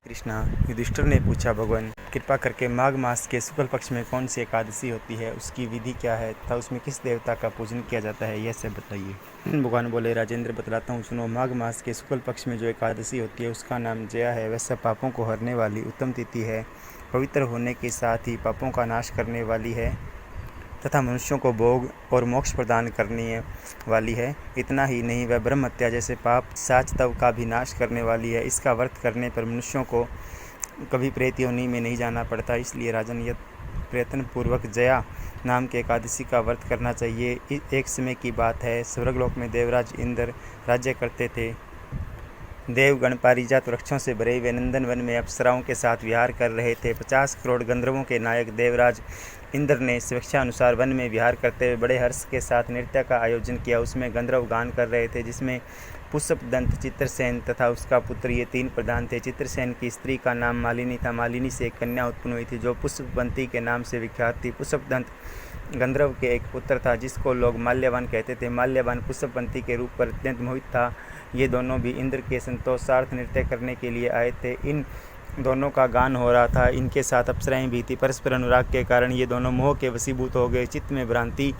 कृष्णा। युधिष्ठिर ने पूछा, भगवान कृपा करके माघ मास के शुक्ल पक्ष में कौन सी एकादशी होती है, उसकी विधि क्या है तथा उसमें किस देवता का पूजन किया जाता है, यह सब बताइए। भगवान बोले, राजेंद्र बतलाता हूँ, सुनो। माघ मास के शुक्ल पक्ष में जो एकादशी होती है उसका नाम जया है। वह सब पापों को हरने वाली उत्तम तिथि है। पवित्र होने के साथ ही पापों का नाश करने वाली है तथा मनुष्यों को भोग और मोक्ष प्रदान करने वाली है। इतना ही नहीं, वह ब्रह्म हत्या जैसे पाप साच तव का भी नाश करने वाली है। इसका व्रत करने पर मनुष्यों को कभी प्रेत योनि में नहीं जाना पड़ता। इसलिए राजन, यह प्रयत्न पूर्वक जया नाम के एकादशी का व्रत करना चाहिए। एक समय की बात है, स्वर्गलोक में देवराज इंद्र राज्य करते थे। देवगण पारिजात वृक्षों से भरे हुए नंदन वन में अप्सराओं के साथ विहार कर रहे थे। 50 करोड़ गंधर्वों के नायक देवराज इंद्र ने स्वेच्छा अनुसार वन में विहार करते हुए बड़े हर्ष के साथ नृत्य का आयोजन किया। उसमें गंधर्व गान कर रहे थे, जिसमें पुष्पदंत, चित्रसेन तथा उसका पुत्र, ये 3 प्रधान थे। चित्रसेन की स्त्री का नाम मालिनी था। मालिनी से एक कन्या उत्पन्न हुई थी जो पुष्पवंती के नाम से विख्यात थी। पुष्पदंत गंधर्व के एक पुत्र था जिसको लोग माल्यवान कहते थे। माल्यवान पुष्पवंती के रूप पर अत्यंत मोहित था। ये दोनों भी इंद्र के संतोषार्थ नृत्य करने के लिए आए थे। इन दोनों का गान हो रहा था। इनके साथ अप्सराएं भी थी। परस्पर अनुराग के कारण ये दोनों मोह के वशीभूत हो गए। चित्त में भ्रांति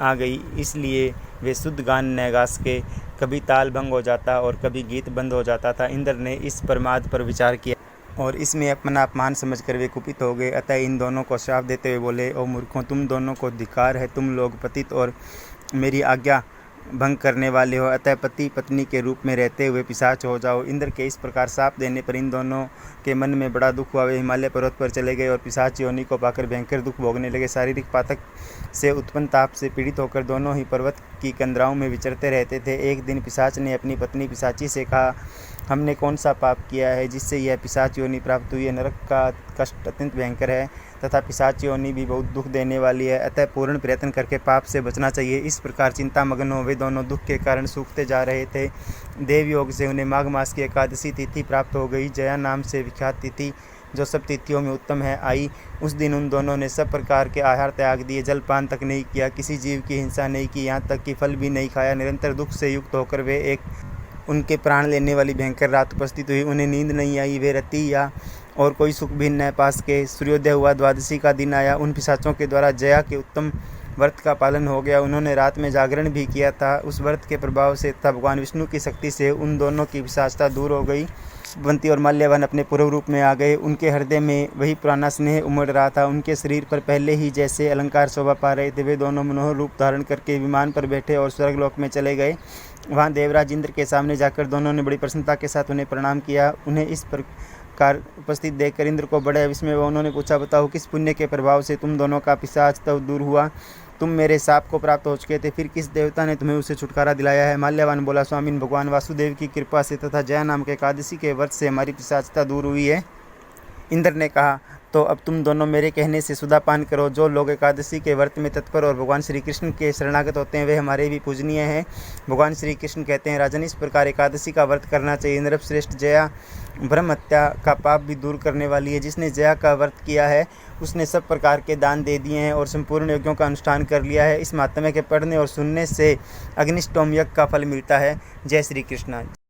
आ गई, इसलिए वे शुद्ध गान न गा सके। कभी ताल भंग हो जाता और कभी गीत बंद हो जाता था। इंद्र ने इस प्रमाद पर विचार किया और इसमें अपना अपमान समझकर वे कुपित हो गए। अतः इन दोनों को श्राप देते हुए बोले, ओ मूर्खों, तुम दोनों को धिक्कार है। तुम लोग पतित और मेरी आज्ञा भंग करने वाले हो। अतः पति पत्नी के रूप में रहते हुए पिशाच हो जाओ। इंद्र के इस प्रकार शाप देने पर इन दोनों के मन में बड़ा दुख हुआ। वे हिमालय पर्वत पर चले गए और पिशाच योनि को पाकर भयंकर दुख भोगने लगे। शारीरिक पातक से उत्पन्न ताप से पीड़ित होकर दोनों ही पर्वत की कंदराओं में विचरते रहते थे। एक दिन पिशाच ने अपनी पत्नी पिशाची से कहा, हमने कौन सा पाप किया है जिससे यह पिशाच योनि प्राप्त हुई है। नरक का कष्ट अत्यंत भयंकर है तथा पिशाच योनि भी बहुत दुख देने वाली है। अतः पूर्ण प्रयत्न करके पाप से बचना चाहिए। इस प्रकार चिंता मग्न हो वे दोनों दुख के कारण सूखते जा रहे थे। देवयोग से उन्हें माघ मास की एकादशी तिथि प्राप्त हो गई। जया नाम से विख्यात तिथि, जो सब तिथियों में उत्तम है, आई। उस दिन उन दोनों ने सब प्रकार के आहार त्याग दिए, जलपान तक नहीं किया, किसी जीव की हिंसा नहीं की, यहाँ तक कि फल भी नहीं खाया। निरंतर दुख से युक्त होकर वे एक उनके प्राण लेने वाली भयंकर रात उपस्थित हुई। उन्हें नींद नहीं आई। वे रति या और कोई सुख भी न पा सके। सूर्योदय हुआ, द्वादशी का दिन आया। उन पिशाचों के द्वारा जया के उत्तम व्रत का पालन हो गया। उन्होंने रात में जागरण भी किया था। उस व्रत के प्रभाव से तथा भगवान विष्णु की शक्ति से उन दोनों की पिशाचता दूर हो गई। पुष्पवंती और माल्यवान अपने पूर्व रूप में आ गए। उनके हृदय में वही पुराना स्नेह उमड़ रहा था। उनके शरीर पर पहले ही जैसे अलंकार शोभा पा रहे थे। वे दोनों मनोहर रूप धारण करके विमान पर बैठे और स्वर्गलोक में चले गए। वहाँ देवराज इंद्र के सामने जाकर दोनों ने बड़ी प्रसन्नता के साथ उन्हें प्रणाम किया। उन्हें इस प्रकार उपस्थित देखकर इंद्र को बड़े विस्मय हुआ। उन्होंने पूछा, बताओ, किस पुण्य के प्रभाव से तुम दोनों का पिशाच तब दूर हुआ? तुम मेरे शाप को प्राप्त हो चुके थे, फिर किस देवता ने तुम्हें उसे छुटकारा दिलाया है? माल्यवान बोला, स्वामीन, भगवान वासुदेव की कृपा से तथा जया नाम के एकादशी के व्रत से हमारी पिशाचता दूर हुई है। इंद्र ने कहा, तो अब तुम दोनों मेरे कहने से सुधापान करो। जो लोग एकादशी के व्रत में तत्पर और भगवान श्री कृष्ण के शरणागत होते हैं वे हमारे भी पूजनीय हैं। भगवान श्री कृष्ण कहते हैं, राजन, इस प्रकार एकादशी का व्रत करना चाहिए। नरश्रेष्ठ, जया ब्रह्म हत्या का पाप भी दूर करने वाली है। जिसने जया का व्रत किया है उसने सब प्रकार के दान दे दिए हैं और संपूर्ण यज्ञों का अनुष्ठान कर लिया है। इस महात्म्य के पढ़ने और सुनने से अग्निष्टोम यज्ञ का फल मिलता है। जय श्री कृष्ण।